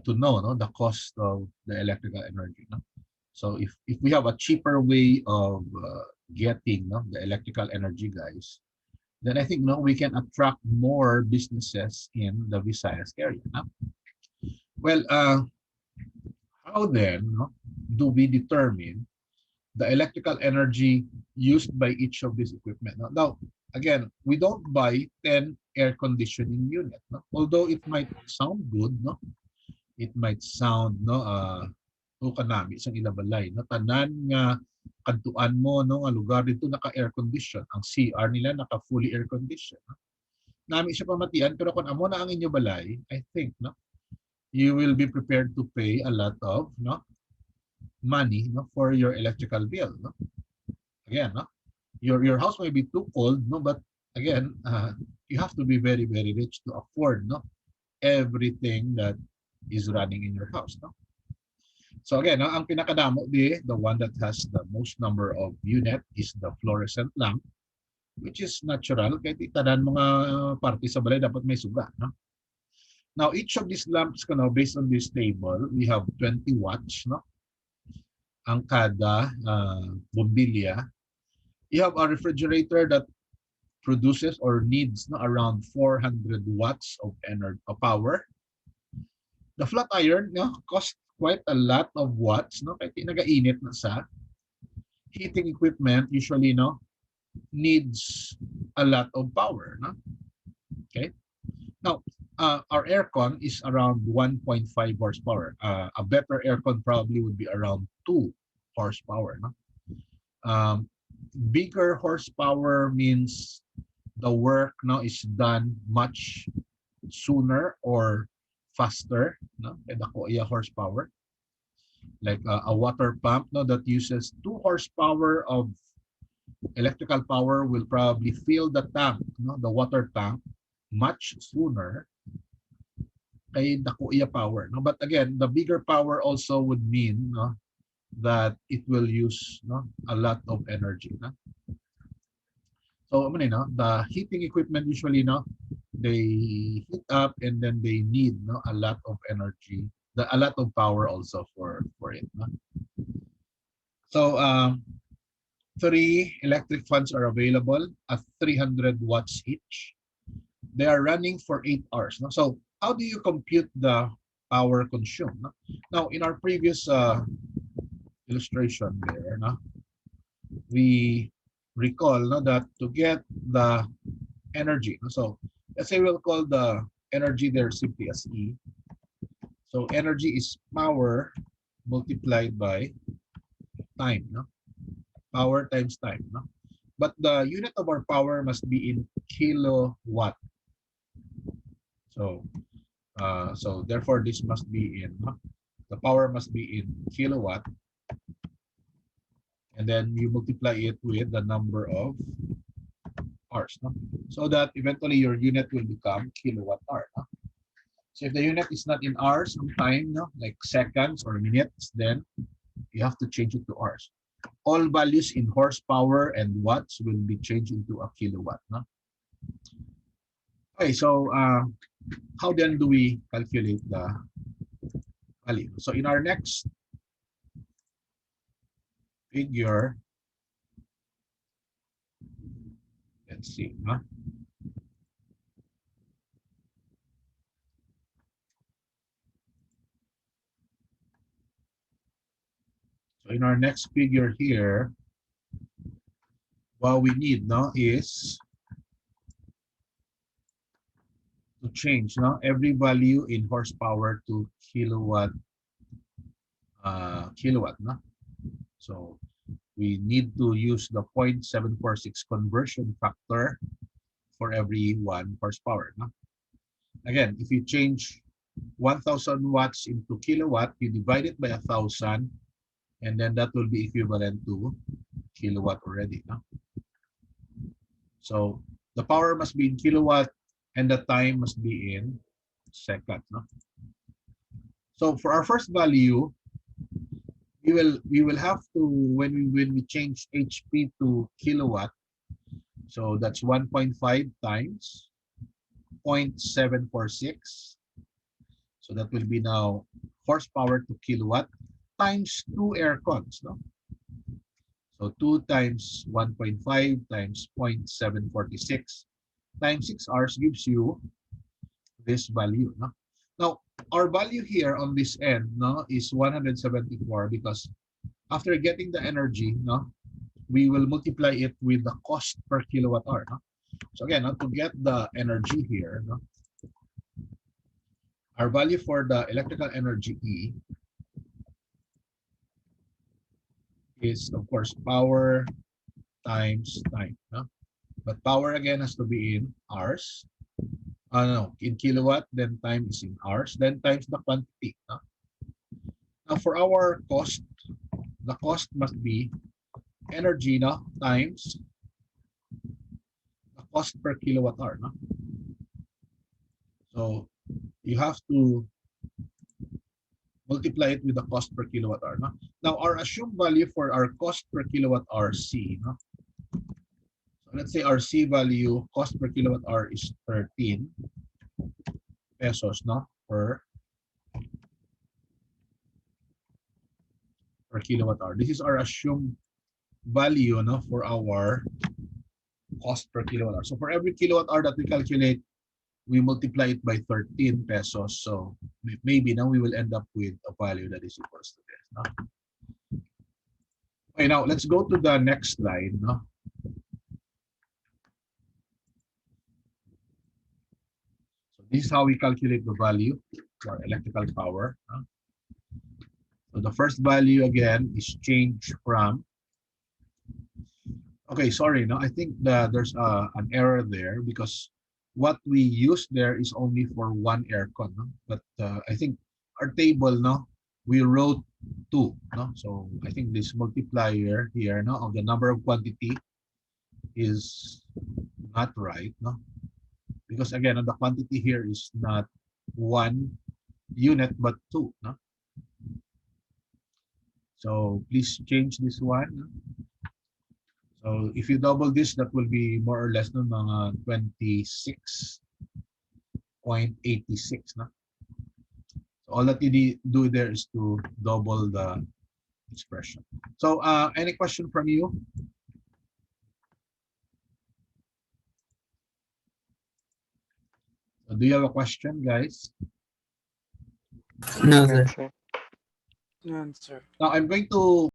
to know, no, the cost of the electrical energy. No? So if we have a cheaper way of getting, no, the electrical energy, guys, then I think, no, we can attract more businesses in the Visayas area. No? Well, how then, no, do we determine the electrical energy used by each of these equipment? Now, again, we don't buy 10 air conditioning unit. No? Although it might sound good, no? It might sound, no, o kanami isang ilabalay, no, tanan nga kadtuan mo, no, nga lugar dito naka air condition, ang CR nila naka fully air condition. No? Nami siya pamatian, pero kung amo na ang inyo balay, I think, no, you will be prepared to pay a lot of, no, money, no, for your electrical bill. No? Again, no, your house may be too cold, no, but again, you have to be very very rich to afford, no, everything that is running in your house. No? So again, ang pinakadamo the one that has the most number of unit is the fluorescent lamp, which is natural. Kahit itanan mga parte sa balay, dapat may suga. No? Now, each of these lamps, based on this table, we have 20 watts. No? Ang kada bombilya. You have a refrigerator that produces or needs, no, around 400 watts of energy, of power. The flat iron, no, costs quite a lot of watts, no, kahit nagainit na sa heating equipment usually, no, needs a lot of power. No? Okay. Now, our aircon is around 1.5 horsepower. A better aircon probably would be around 2 horsepower. No? Bigger horsepower means the work now is done much sooner or faster. No? Kaya dako iya horsepower. Like a water pump, no, that uses 2 horsepower of electrical power will probably fill the tank, no, the water tank, much sooner kay dako iya power. No? But again, the bigger power also would mean, no, that it will use, no, a lot of energy. No? So no, the heating equipment usually, no, they heat up and then they need, no, a lot of energy, a lot of power also for it. No? So 3 electric fans are available at 300 watts each. They are running for 8 hours. No? So how do you compute the power consumed? No? Now, in our previous illustration there, no, we recall, no, that to get the energy, no, so let's say we'll call the energy there simply as E. So energy is power multiplied by time. No? Power times time. No? But the unit of our power must be in kilowatt. So so therefore this must be in, no? The power must be in kilowatt, and then you multiply it with the number of hours. No? So that eventually your unit will become kilowatt hour. No? So if the unit is not in hours of time, no, like seconds or minutes, then you have to change it to hours. All values in horsepower and watts will be changed into a kilowatt. No? Okay, so how then do we calculate the value? So in our next figure, let's see. Huh? So in our next figure here, what we need now is to change, no, every value in horsepower to kilowatt. Kilowatt, no? So we need to use the 0.746 conversion factor for every 1 horsepower. No? Again, if you change 1,000 watts into kilowatt, you divide it by 1,000, and then that will be equivalent to kilowatt already. No? So the power must be in kilowatt, and the time must be in seconds. No? So for our first value, we will have to, when we change HP to kilowatt, so that's 1.5 times 0.746. So that will be now horsepower to kilowatt times 2 air cons. No? So 2 times 1.5 times 0.746 times 6 hours gives you this value. No? Now, our value here on this end, no, is 174 because after getting the energy, no, we will multiply it with the cost per kilowatt hour. No? So again, no, to get the energy here, no, our value for the electrical energy E is, of course, power times time. No? But power again has to be in hours. No, in kilowatt, then time is in hours, then times the quantity. No? Now for our cost, the cost must be energy, no, times the cost per kilowatt hour. No? So you have to multiply it with the cost per kilowatt hour. No? Now our assumed value for our cost per kilowatt hour C, no? So let's say our C value cost per kilowatt hour is 13 pesos, no, per kilowatt hour. This is our assumed value, no, for our cost per kilowatt hour. So for every kilowatt hour that we calculate, we multiply it by 13 pesos. So maybe now we will end up with a value that is equals to this. No? Okay, now let's go to the next slide. No? So this is how we calculate the value for electrical power. No? So the first value again is change from. Okay, sorry. No, I think there's an error there because what we use there is only for one aircon. No? But I think our table, no, we wrote 2. No? So I think this multiplier here, no, of the number of quantity is not right. No? Because again, the quantity here is not 1 unit but 2. No? So please change this one. No? So if you double this, that will be more or less no, mga 26.86. No? So all that you do there is to double the expression. So any question from you? So do you have a question, guys? No, No, sir. sir. None, sir. Now I'm going to